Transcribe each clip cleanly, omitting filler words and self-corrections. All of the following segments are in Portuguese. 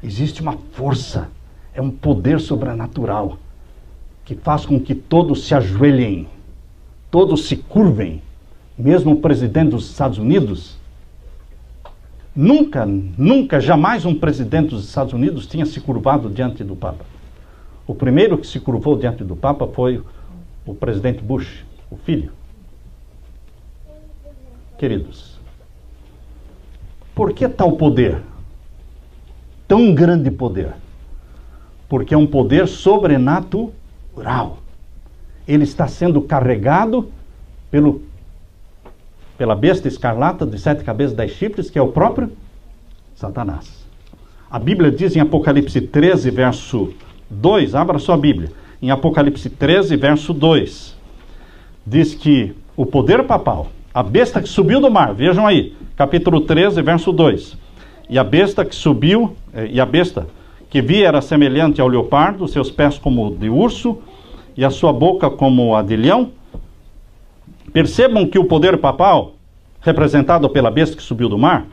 Existe uma força, é um poder sobrenatural que faz com que todos se ajoelhem, todos se curvem. Mesmo o presidente dos Estados Unidos, nunca, jamais um presidente dos Estados Unidos tinha se curvado diante do Papa. O primeiro que se curvou diante do Papa foi o presidente Bush, o filho. Queridos, por que tal poder? Tão grande poder? Porque é um poder sobrenatural. Ele está sendo carregado pela besta escarlata de 7 cabeças e 10 chifres, que é o próprio Satanás. A Bíblia diz em Apocalipse 13, verso 2, abra sua Bíblia, em Apocalipse 13, verso 2, diz que o poder papal, a besta que subiu do mar, vejam aí, capítulo 13, verso 2, e a besta que subiu, e a besta que via era semelhante ao leopardo, seus pés como de urso, e a sua boca como a de leão. Percebam que o poder papal, representado pela besta que subiu do mar,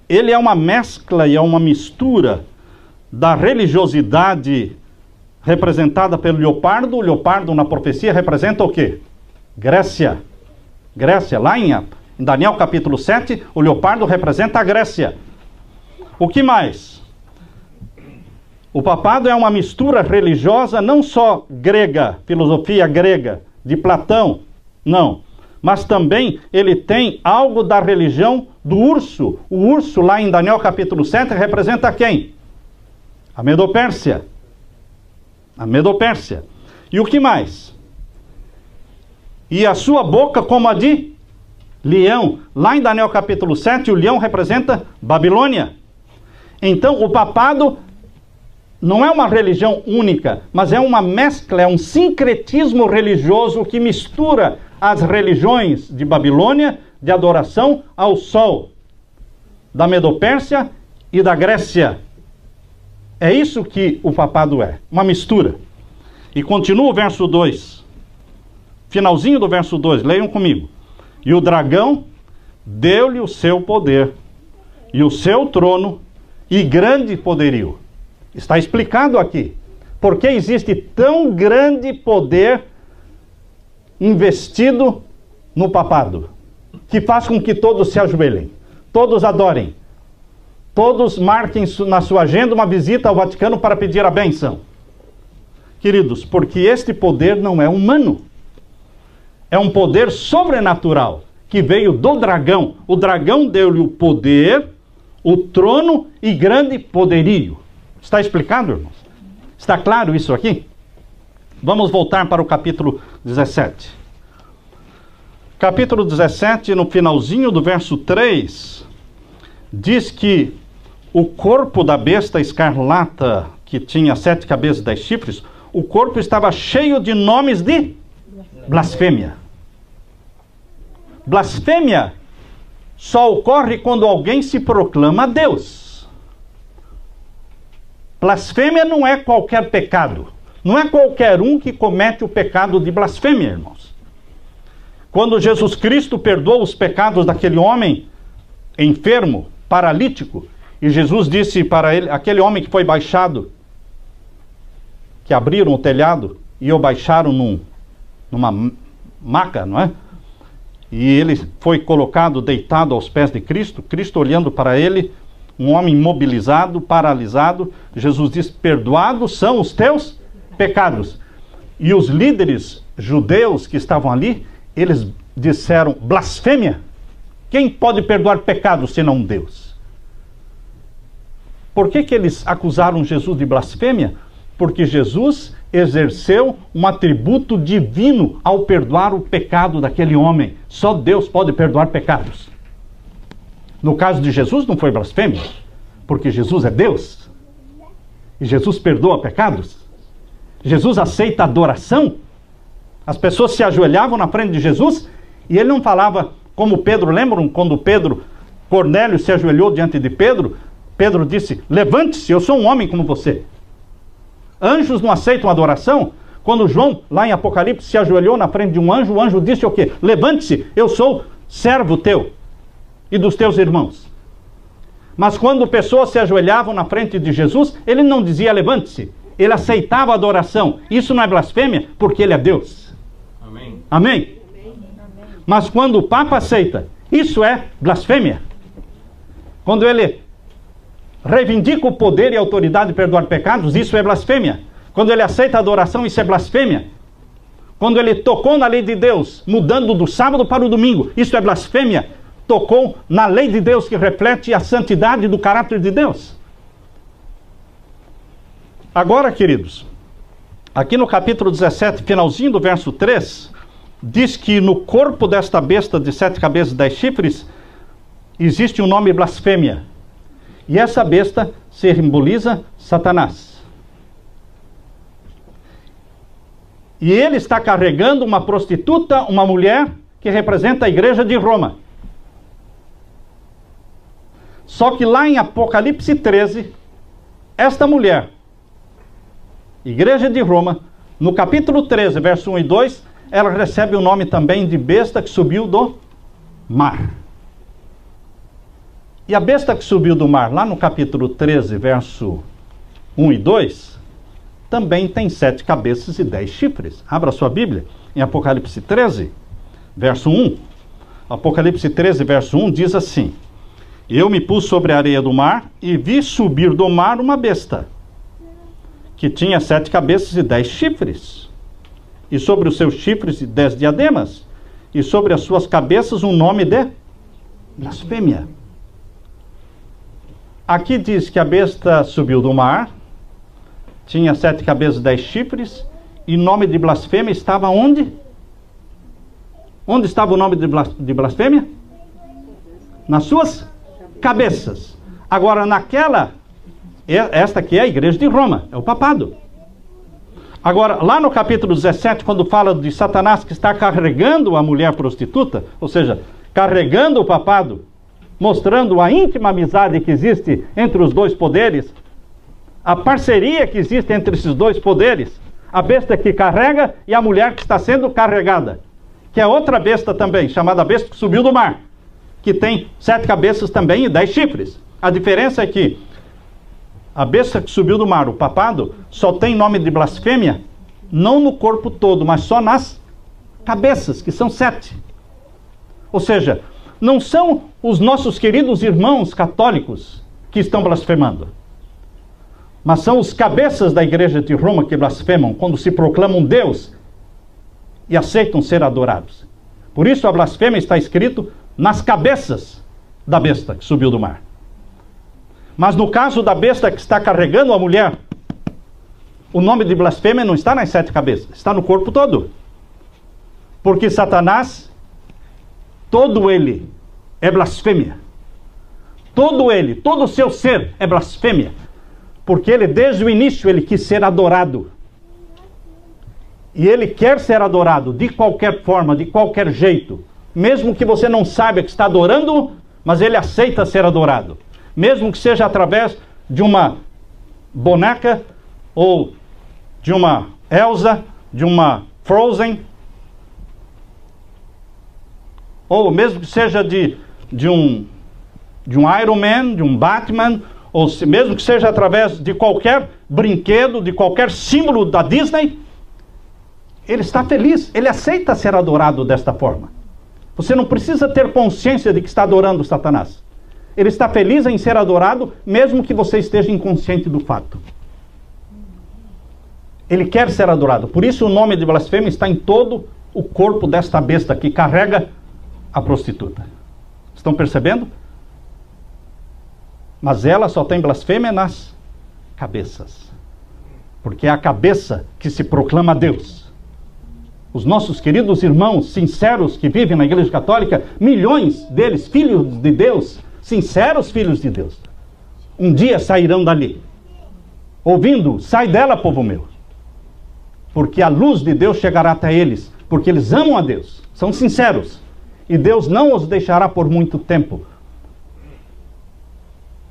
ele é uma mescla e é uma mistura da religiosidade representada pelo leopardo. O leopardo na profecia representa o quê? Grécia. Grécia. Lá em Daniel capítulo 7, o leopardo representa a Grécia. O que mais? O papado é uma mistura religiosa, não só grega, filosofia grega, de Platão, não. Mas também ele tem algo da religião do urso. O urso, lá em Daniel capítulo 7, representa quem? A Medopérsia. A Medopérsia. E o que mais? E a sua boca como a de leão. Lá em Daniel capítulo 7, o leão representa Babilônia. Então, o papado não é uma religião única, mas é uma mescla, é um sincretismo religioso que mistura as religiões de Babilônia, de adoração ao sol, da Medopérsia e da Grécia. É isso que o papado é, uma mistura. E continua o verso 2, finalzinho do verso 2, leiam comigo. E o dragão deu-lhe o seu poder, e o seu trono, e grande poderio. Está explicado aqui. Por que existe tão grande poder investido no papado? Que faz com que todos se ajoelhem, todos adorem, todos marquem na sua agenda uma visita ao Vaticano para pedir a bênção. Queridos, porque este poder não é humano. É um poder sobrenatural que veio do dragão. O dragão deu-lhe o poder, o trono e grande poderio. Está explicado, irmãos? Está claro isso aqui? Vamos voltar para o capítulo 17. Capítulo 17, no finalzinho do verso 3, diz que o corpo da besta escarlata, que tinha 7 cabeças e 10 chifres, o corpo estava cheio de nomes de blasfêmia. Blasfêmia só ocorre quando alguém se proclama Deus. Blasfêmia não é qualquer pecado. Não é qualquer um que comete o pecado de blasfêmia, irmãos. Quando Jesus Cristo perdoou os pecados daquele homem enfermo, paralítico, e Jesus disse para ele, aquele homem que foi baixado, que abriram o telhado e o baixaram numa maca, não é? E ele foi colocado deitado aos pés de Cristo, Cristo olhando para ele, um homem imobilizado, paralisado. Jesus diz, perdoados são os teus pecados. E os líderes judeus que estavam ali, eles disseram, blasfêmia? Quem pode perdoar pecados senão Deus? Por que eles acusaram Jesus de blasfêmia? Porque Jesus exerceu um atributo divino ao perdoar o pecado daquele homem. Só Deus pode perdoar pecados. No caso de Jesus não foi blasfêmia, porque Jesus é Deus. E Jesus perdoa pecados. Jesus aceita adoração. As pessoas se ajoelhavam na frente de Jesus e ele não falava como Pedro. Lembram quando Cornélio se ajoelhou diante de Pedro? Pedro disse, levante-se, eu sou um homem como você. Anjos não aceitam adoração? Quando João, lá em Apocalipse, se ajoelhou na frente de um anjo, o anjo disse o quê? Levante-se, eu sou servo teu e dos teus irmãos. Mas quando pessoas se ajoelhavam na frente de Jesus, ele não dizia levante-se. Ele aceitava a adoração. Isso não é blasfêmia, porque ele é Deus. Amém. Amém? Mas quando o Papa aceita, isso é blasfêmia. Quando ele reivindica o poder e a autoridade de perdoar pecados, isso é blasfêmia. Quando ele aceita a adoração, isso é blasfêmia. Quando ele tocou na lei de Deus, mudando do sábado para o domingo, isso é blasfêmia. Tocou na lei de Deus que reflete a santidade do caráter de Deus. Agora, queridos, aqui no capítulo 17, finalzinho do verso 3, diz que no corpo desta besta de 7 cabeças e 10 chifres, existe um nome blasfêmia. E essa besta simboliza Satanás. E ele está carregando uma prostituta, uma mulher que representa a igreja de Roma. Só que lá em Apocalipse 13, esta mulher, igreja de Roma, no capítulo 13, verso 1 e 2, ela recebe o nome também de besta que subiu do mar. E a besta que subiu do mar, lá no capítulo 13, verso 1 e 2, também tem 7 cabeças e 10 chifres. Abra sua Bíblia em Apocalipse 13, verso 1. Apocalipse 13, verso 1 diz assim: eu me pus sobre a areia do mar e vi subir do mar uma besta, que tinha 7 cabeças e 10 chifres, e sobre os seus chifres 10 diademas, e sobre as suas cabeças um nome de blasfêmia. Aqui diz que a besta subiu do mar, tinha 7 cabeças e 10 chifres, e nome de blasfêmia estava onde? Onde estava o nome de blasfêmia? Nas suas cabeças. Agora, esta aqui é a igreja de Roma, é o papado. Agora, lá no capítulo 17, quando fala de Satanás que está carregando a mulher prostituta, ou seja, carregando o papado, mostrando a íntima amizade que existe entre os dois poderes, a parceria que existe entre esses dois poderes, a besta que carrega e a mulher que está sendo carregada, que é outra besta também, chamada besta que subiu do mar, que tem 7 cabeças também e 10 chifres. A diferença é que a besta que subiu do mar, o papado, só tem nome de blasfêmia, não no corpo todo, mas só nas cabeças, que são 7. Ou seja, não são os nossos queridos irmãos católicos que estão blasfemando, mas são os cabeças da igreja de Roma que blasfemam quando se proclamam Deus e aceitam ser adorados. Por isso a blasfêmia está escrito nas cabeças da besta que subiu do mar. Mas no caso da besta que está carregando a mulher, o nome de blasfêmia não está nas 7 cabeças, está no corpo todo. Porque Satanás, todo ele é blasfêmia. Todo ele, todo o seu ser é blasfêmia. Porque ele, desde o início, ele quis ser adorado. E ele quer ser adorado de qualquer forma, de qualquer jeito. Mesmo que você não saiba que está adorando, mas ele aceita ser adorado. Mesmo que seja através de uma boneca, ou de uma Elsa, de uma Frozen, ou mesmo que seja de um Iron Man, de um Batman, ou mesmo que seja através de qualquer brinquedo, de qualquer símbolo da Disney, ele está feliz, ele aceita ser adorado desta forma. Você não precisa ter consciência de que está adorando Satanás. Ele está feliz em ser adorado, mesmo que você esteja inconsciente do fato. Ele quer ser adorado. Por isso o nome de blasfêmia está em todo o corpo desta besta que carrega a prostituta. Estão percebendo? Mas ela só tem blasfêmia nas cabeças. Porque é a cabeça que se proclama Deus. Os nossos queridos irmãos sinceros que vivem na Igreja Católica, milhões deles, filhos de Deus, sinceros filhos de Deus, um dia sairão dali, ouvindo, sai dela, povo meu. Porque a luz de Deus chegará até eles, porque eles amam a Deus, são sinceros. E Deus não os deixará por muito tempo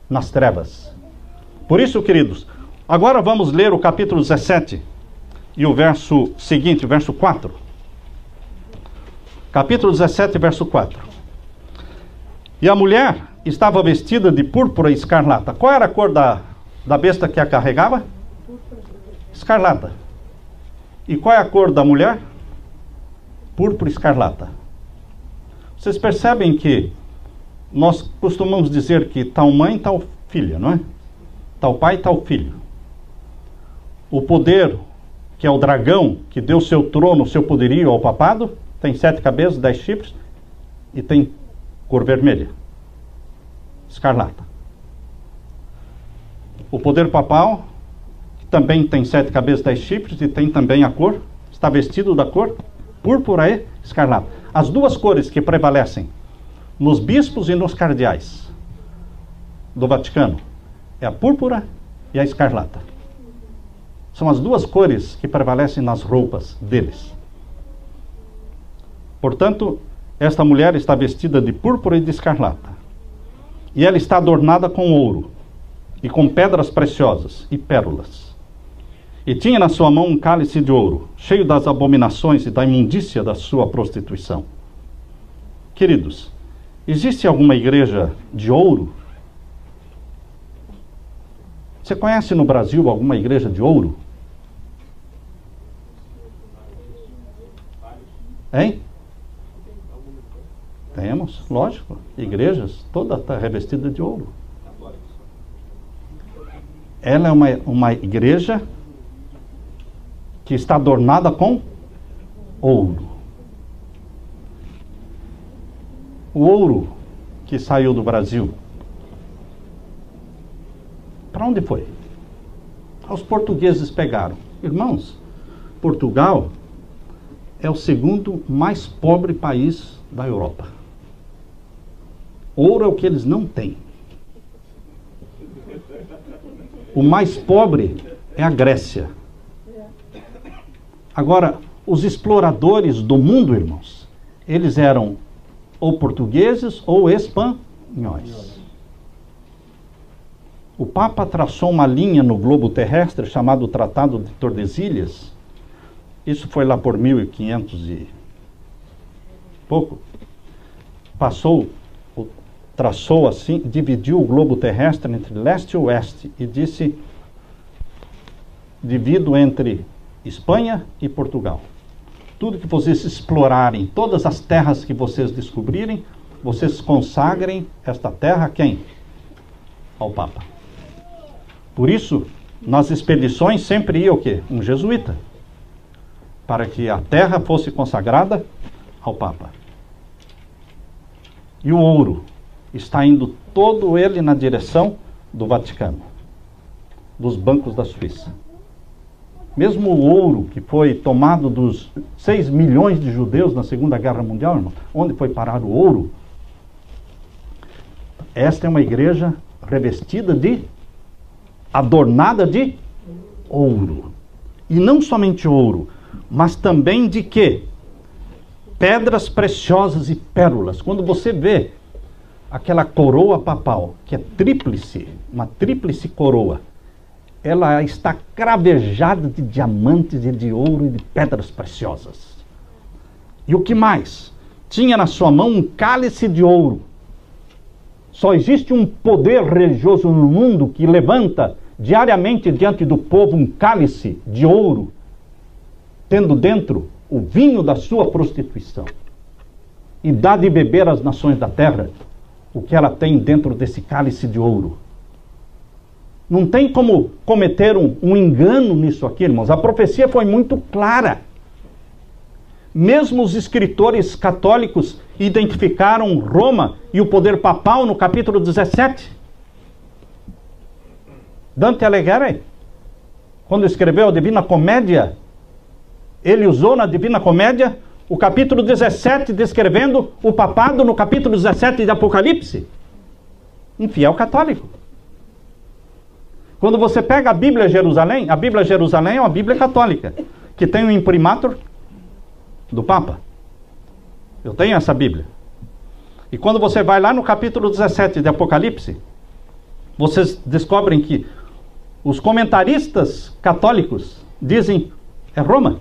nas trevas. Por isso, queridos, agora vamos ler o capítulo 17 e o verso seguinte, o verso 4. Capítulo 17, verso 4. E a mulher estava vestida de púrpura e escarlata. Qual era a cor da besta que a carregava? Escarlata. E qual é a cor da mulher? Púrpura e escarlata. Vocês percebem que nós costumamos dizer que tal mãe, tal filha, não é? Tal pai, tal filho. O poder, que é o dragão, que deu seu trono, seu poderio ao papado, tem 7 cabeças, 10 chifres e tem cor vermelha, escarlata. O poder papal, que também tem 7 cabeças, 10 chifres e tem também a cor, está vestido da cor púrpura e escarlata. As duas cores que prevalecem nos bispos e nos cardeais do Vaticano é a púrpura e a escarlata. São as duas cores que prevalecem nas roupas deles. Portanto, esta mulher está vestida de púrpura e de escarlata. E ela está adornada com ouro, e com pedras preciosas e pérolas. E tinha na sua mão um cálice de ouro, cheio das abominações e da imundícia da sua prostituição. Queridos, existe alguma igreja de ouro? Você conhece no Brasil alguma igreja de ouro? Hein? Temos, lógico, igrejas, toda está revestida de ouro. Ela é uma igreja que está adornada com ouro. O ouro que saiu do Brasil, para onde foi? Os portugueses pegaram. Irmãos, Portugal é o segundo mais pobre país da Europa. Ouro é o que eles não têm. O mais pobre é a Grécia. Agora, os exploradores do mundo, irmãos, eles eram ou portugueses ou espanhóis. O Papa traçou uma linha no globo terrestre chamado Tratado de Tordesilhas. Isso foi lá por 1500 e pouco. Traçou assim, dividiu o globo terrestre entre leste e oeste e disse: divido entre Espanha e Portugal. Tudo que vocês explorarem, todas as terras que vocês descobrirem, vocês consagrem esta terra a quem? Ao Papa. Por isso, nas expedições sempre ia o quê? Um jesuíta, para que a terra fosse consagrada ao Papa. E o ouro está indo todo ele na direção do Vaticano, dos bancos da Suíça. Mesmo o ouro que foi tomado dos 6 milhões de judeus na Segunda Guerra Mundial, irmão, onde foi parar o ouro? Esta é uma igreja revestida adornada de ouro. E não somente ouro, mas também de quê? Pedras preciosas e pérolas. Quando você vê aquela coroa papal, que é tríplice, uma tríplice coroa, ela está cravejada de diamantes e de ouro e de pedras preciosas. E o que mais? Tinha na sua mão um cálice de ouro. Só existe um poder religioso no mundo que levanta diariamente diante do povo um cálice de ouro, tendo dentro o vinho da sua prostituição, e dá de beber às nações da terra o que ela tem dentro desse cálice de ouro. Não tem como cometer um engano nisso aqui, irmãos. A profecia foi muito clara. Mesmo os escritores católicos identificaram Roma e o poder papal no capítulo 17. Dante Alighieri, quando escreveu a Divina Comédia, ele usou na Divina Comédia o capítulo 17, descrevendo o papado no capítulo 17 de Apocalipse. Um fiel católico. Quando você pega a Bíblia Jerusalém é uma Bíblia católica, que tem o imprimatur do Papa. Eu tenho essa Bíblia. E quando você vai lá no capítulo 17 de Apocalipse, vocês descobrem que os comentaristas católicos dizem, é Roma.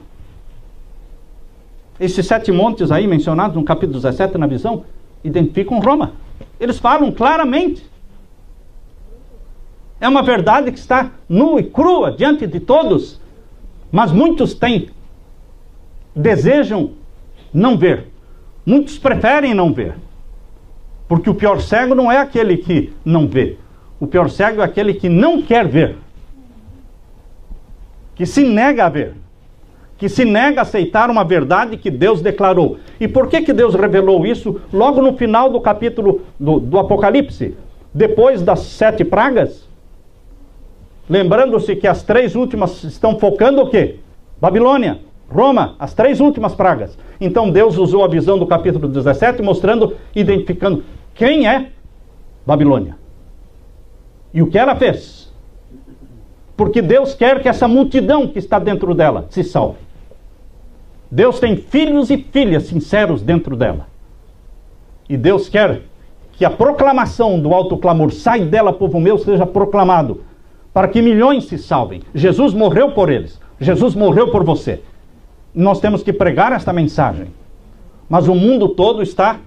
Esses 7 montes aí mencionados no capítulo 17 na visão, identificam Roma. Eles falam claramente. É uma verdade que está nua e crua diante de todos, mas muitos desejam não ver. Muitos preferem não ver. Porque o pior cego não é aquele que não vê. O pior cego é aquele que não quer ver. Que se nega a ver. Que se nega a aceitar uma verdade que Deus declarou. E por que Deus revelou isso logo no final do capítulo do Apocalipse? Depois das 7 pragas? Lembrando-se que as 3 últimas estão focando o quê? Babilônia, Roma, as 3 últimas pragas. Então Deus usou a visão do capítulo 17, mostrando, identificando quem é Babilônia. E o que ela fez. Porque Deus quer que essa multidão que está dentro dela se salve. Deus tem filhos e filhas sinceros dentro dela. E Deus quer que a proclamação do alto clamor, sai dela, povo meu, seja proclamado, para que milhões se salvem. Jesus morreu por eles. Jesus morreu por você. Nós temos que pregar esta mensagem. Mas o mundo todo está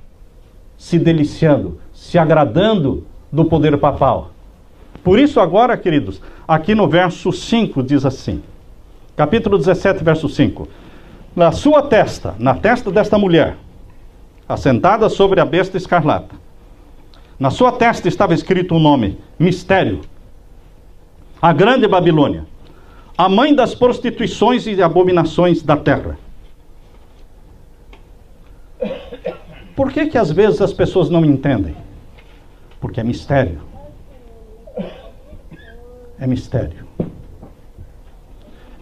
se deliciando, se agradando do poder papal. Por isso agora, queridos, aqui no verso 5 diz assim, capítulo 17, verso 5. Na sua testa, na testa desta mulher, assentada sobre a besta escarlata, na sua testa estava escrito o nome, mistério, a grande Babilônia, a mãe das prostituições e abominações da terra. Por que às vezes as pessoas não entendem? Porque é mistério. É mistério.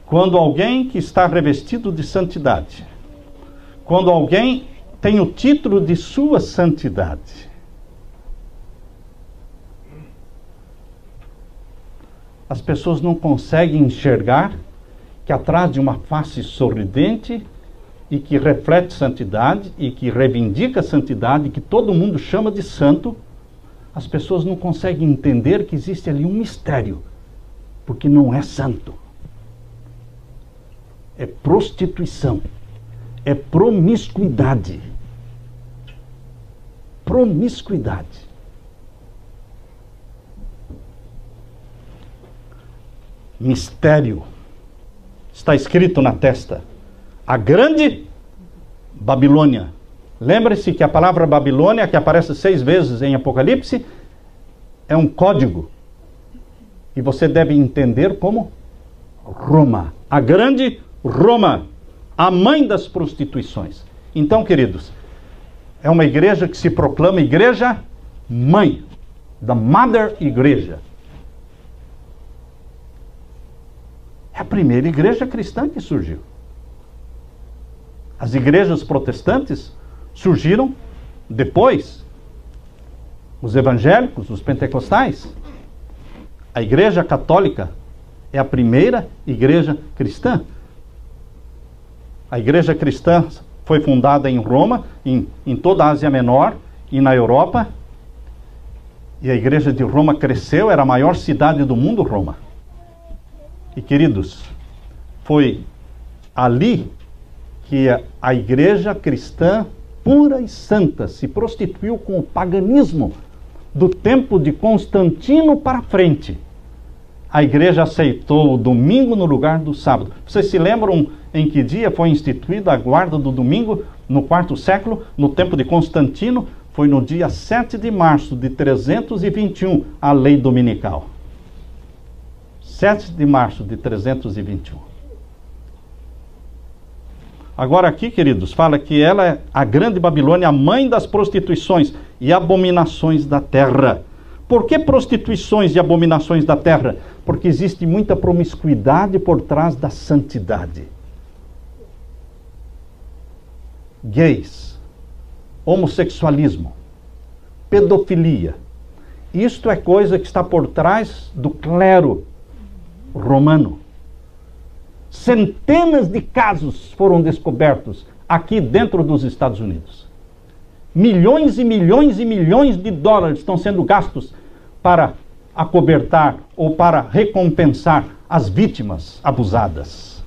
Quando alguém que está revestido de santidade, quando alguém tem o título de sua santidade, as pessoas não conseguem enxergar que atrás de uma face sorridente e que reflete santidade e que reivindica santidade, que todo mundo chama de santo, as pessoas não conseguem entender que existe ali um mistério, porque não é santo. É prostituição, é promiscuidade. Promiscuidade. Mistério. Está escrito na testa. A grande Babilônia. Lembre-se que a palavra Babilônia, que aparece 6 vezes em Apocalipse, é um código. E você deve entender como Roma. A grande Roma. A mãe das prostituições. Então, queridos, é uma igreja que se proclama igreja mãe. Da Mother Igreja. É a primeira igreja cristã que surgiu. As igrejas protestantes surgiram depois. Os evangélicos, os pentecostais. A igreja católica é a primeira igreja cristã. A igreja cristã foi fundada em Roma, em toda a Ásia Menor e na Europa. E a igreja de Roma cresceu, era a maior cidade do mundo, Roma. E queridos, foi ali que a igreja cristã pura e santa se prostituiu com o paganismo do tempo de Constantino para frente. A igreja aceitou o domingo no lugar do sábado. Vocês se lembram em que dia foi instituída a guarda do domingo no 4º século? No tempo de Constantino, foi no dia 7 de março de 321, a lei dominical. 7 de março de 321. Agora aqui, queridos, fala que ela é a grande Babilônia, a mãe das prostituições e abominações da terra. Por que prostituições e abominações da terra? Porque existe muita promiscuidade por trás da santidade. Gays, homossexualismo, pedofilia. Isto é coisa que está por trás do clero romano. Centenas de casos foram descobertos aqui dentro dos Estados Unidos. Milhões e milhões e milhões de dólares estão sendo gastos para acobertar ou para recompensar as vítimas abusadas.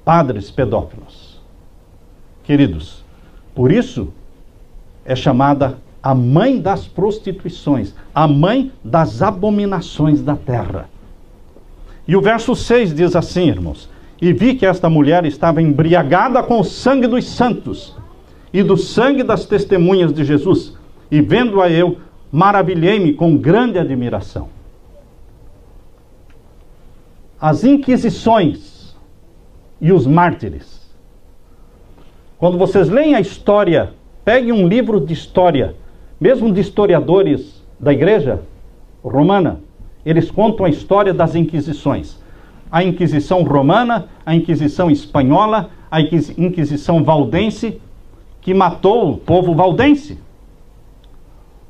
Padres pedófilos. Queridos, por isso é chamada a mãe das prostituições, a mãe das abominações da terra. E o verso 6 diz assim, irmãos: e vi que esta mulher estava embriagada com o sangue dos santos e do sangue das testemunhas de Jesus, e vendo-a eu, maravilhei-me com grande admiração. As inquisições e os mártires. Quando vocês leem a história, peguem um livro de história, mesmo de historiadores da igreja romana, eles contam a história das inquisições. A Inquisição romana, a Inquisição espanhola, a Inquisição valdense, que matou o povo valdense.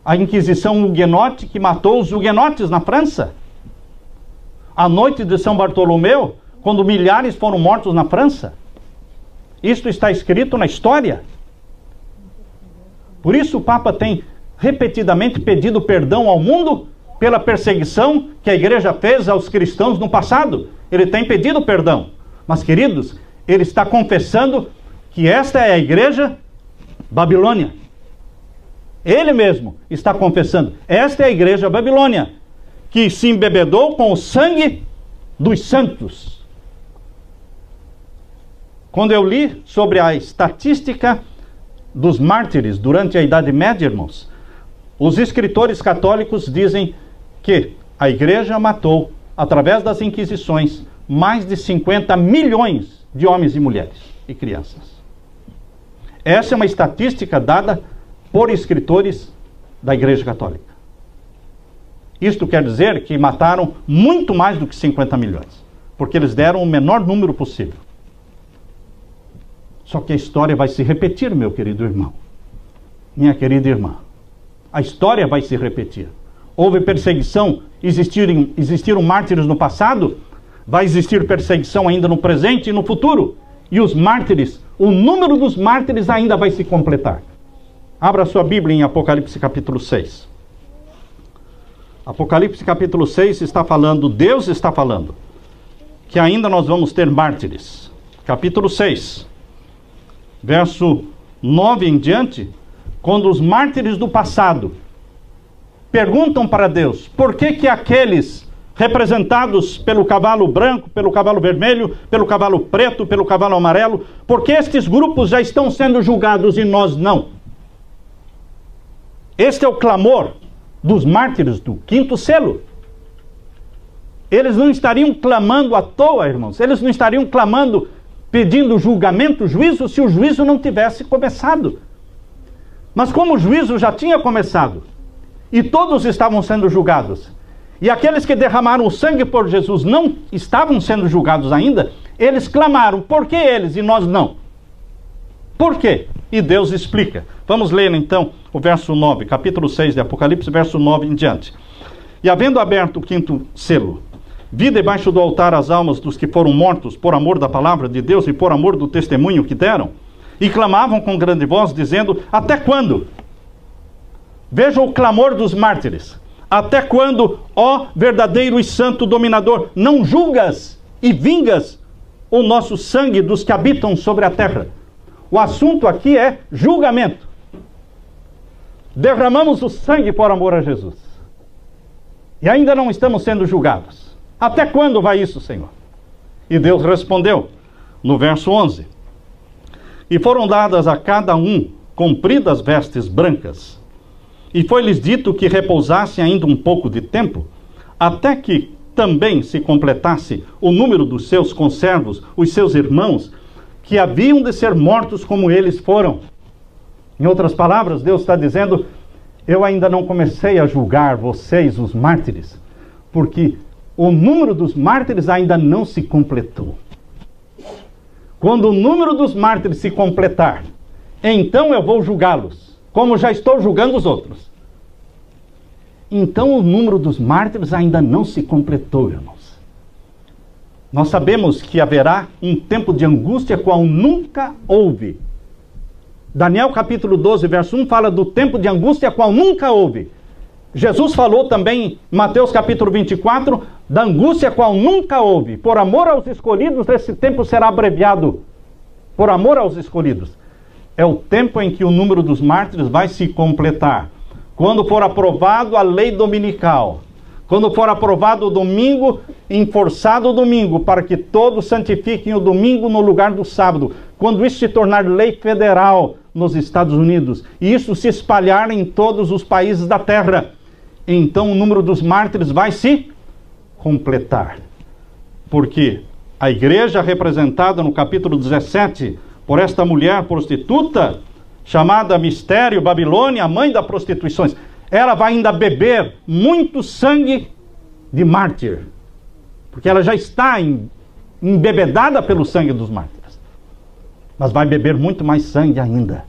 A Inquisição huguenote, que matou os huguenotes na França. A noite de São Bartolomeu, quando milhares foram mortos na França. Isto está escrito na história. Por isso o Papa tem repetidamente pedido perdão ao mundo pela perseguição que a igreja fez aos cristãos no passado. Ele tem pedido perdão. Mas, queridos, ele está confessando que esta é a igreja Babilônia. Ele mesmo está confessando: esta é a igreja Babilônia, que se embebedou com o sangue dos santos. Quando eu li sobre a estatística dos mártires durante a Idade Média, irmãos, os escritores católicos dizem que a igreja matou, através das inquisições, mais de 50 milhões de homens e mulheres e crianças. Essa é uma estatística dada por escritores da Igreja Católica. Isto quer dizer que mataram muito mais do que 50 milhões, porque eles deram o menor número possível. Só que a história vai se repetir, meu querido irmão, minha querida irmã. A história vai se repetir. Houve perseguição, existiram mártires no passado, vai existir perseguição ainda no presente e no futuro. E os mártires, o número dos mártires ainda vai se completar. Abra sua Bíblia em Apocalipse capítulo 6. Apocalipse capítulo 6 está falando, Deus está falando, que ainda nós vamos ter mártires. Capítulo 6, verso 9 em diante, quando os mártires do passado perguntam para Deus: por que aqueles representados pelo cavalo branco, pelo cavalo vermelho, pelo cavalo preto, pelo cavalo amarelo, porque estes grupos já estão sendo julgados e nós não? Este é o clamor dos mártires do quinto selo. Eles não estariam clamando à toa, irmãos. Eles não estariam clamando, pedindo julgamento, juízo, se o juízo não tivesse começado. Mas como o juízo já tinha começado, e todos estavam sendo julgados, e aqueles que derramaram o sangue por Jesus não estavam sendo julgados ainda, eles clamaram: por que eles e nós não? Por quê? E Deus explica. Vamos ler então o verso 9, capítulo 6 de Apocalipse, verso 9 em diante. E havendo aberto o quinto selo, vi debaixo do altar as almas dos que foram mortos por amor da palavra de Deus e por amor do testemunho que deram, e clamavam com grande voz, dizendo: até quando? Vejam o clamor dos mártires. Até quando, ó verdadeiro e santo dominador, não julgas e vingas o nosso sangue dos que habitam sobre a terra? O assunto aqui é julgamento. Derramamos o sangue por amor a Jesus, e ainda não estamos sendo julgados. Até quando vai isso, Senhor? E Deus respondeu, no verso 11: e foram dadas a cada um compridas vestes brancas, e foi-lhes dito que repousassem ainda um pouco de tempo, até que também se completasse o número dos seus conservos, os seus irmãos, que haviam de ser mortos como eles foram. Em outras palavras, Deus está dizendo: eu ainda não comecei a julgar vocês, os mártires, porque o número dos mártires ainda não se completou. Quando o número dos mártires se completar, então eu vou julgá-los, como já estou julgando os outros. Então o número dos mártires ainda não se completou, irmãos. Nós sabemos que haverá um tempo de angústia qual nunca houve. Daniel capítulo 12, verso 1 fala do tempo de angústia qual nunca houve. Jesus falou também em Mateus capítulo 24 da angústia qual nunca houve. Por amor aos escolhidos, esse tempo será abreviado. Por amor aos escolhidos. É o tempo em que o número dos mártires vai se completar. quando for aprovado a lei dominical, quando for aprovado o domingo, enforçado o domingo, para que todos santifiquem o domingo no lugar do sábado, quando isso se tornar lei federal nos Estados Unidos, e isso se espalhar em todos os países da terra, então o número dos mártires vai se completar. Porque a igreja representada no capítulo 17 por esta mulher prostituta, chamada Mistério, Babilônia, a mãe da prostituição, ela vai ainda beber muito sangue de mártir, porque ela já está embebedada pelo sangue dos mártires, mas vai beber muito mais sangue ainda.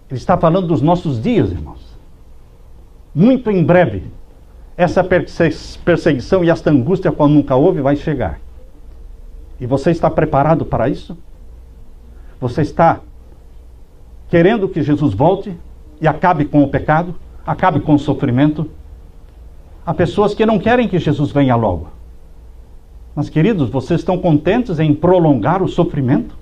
Ele está falando dos nossos dias, irmãos. Muito em breve, essa perseguição e esta angústia, quando nunca houve, vai chegar. E você está preparado para isso? Você está querendo que Jesus volte e acabe com o pecado, acabe com o sofrimento? Há pessoas que não querem que Jesus venha logo. Mas, queridos, vocês estão contentes em prolongar o sofrimento?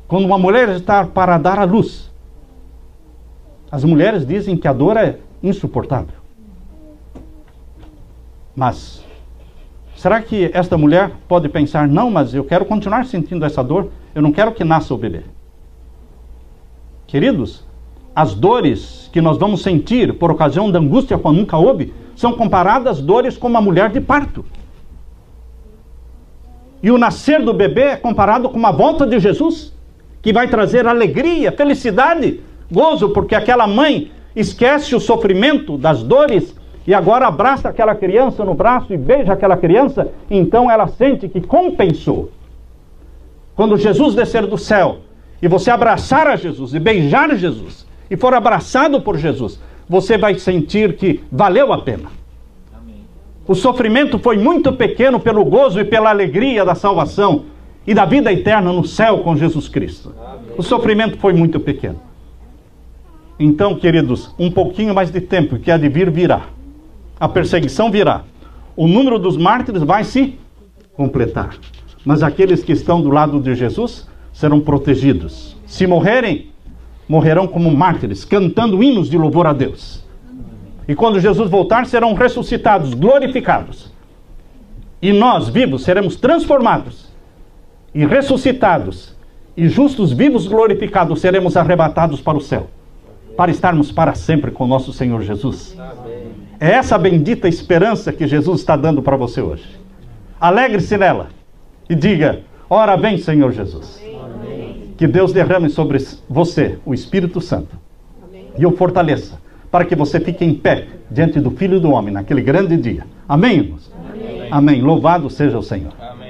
Quando uma mulher está para dar à luz, as mulheres dizem que a dor é insuportável. Mas será que esta mulher pode pensar, não, mas eu quero continuar sentindo essa dor, eu não quero que nasça o bebê? Queridos, as dores que nós vamos sentir por ocasião da angústia quando nunca houve, são comparadas às dores como a mulher de parto. E o nascer do bebê é comparado com a volta de Jesus, que vai trazer alegria, felicidade, gozo, porque aquela mãe esquece o sofrimento das dores e agora abraça aquela criança no braço e beija aquela criança, então ela sente que compensou. Quando Jesus descer do céu e você abraçar a Jesus e beijar Jesus e for abraçado por Jesus, você vai sentir que valeu a pena. Amém. O sofrimento foi muito pequeno pelo gozo e pela alegria da salvação e da vida eterna no céu com Jesus Cristo. Amém. O sofrimento foi muito pequeno. Então, queridos, um pouquinho mais de tempo que há de vir virá. A perseguição virá. O número dos mártires vai se completar. Mas aqueles que estão do lado de Jesus serão protegidos. Se morrerem, morrerão como mártires, cantando hinos de louvor a Deus. E quando Jesus voltar, serão ressuscitados, glorificados. E nós, vivos, seremos transformados e ressuscitados. E justos, vivos, glorificados, seremos arrebatados para o céu, para estarmos para sempre com nosso Senhor Jesus. Amém. É essa bendita esperança que Jesus está dando para você hoje. Alegre-se nela e diga, ora vem, Senhor Jesus. Amém. Que Deus derrame sobre você o Espírito Santo. Amém. E o fortaleça, para que você fique em pé diante do Filho do Homem naquele grande dia. Amém, irmãos? Amém. Amém. Louvado seja o Senhor. Amém.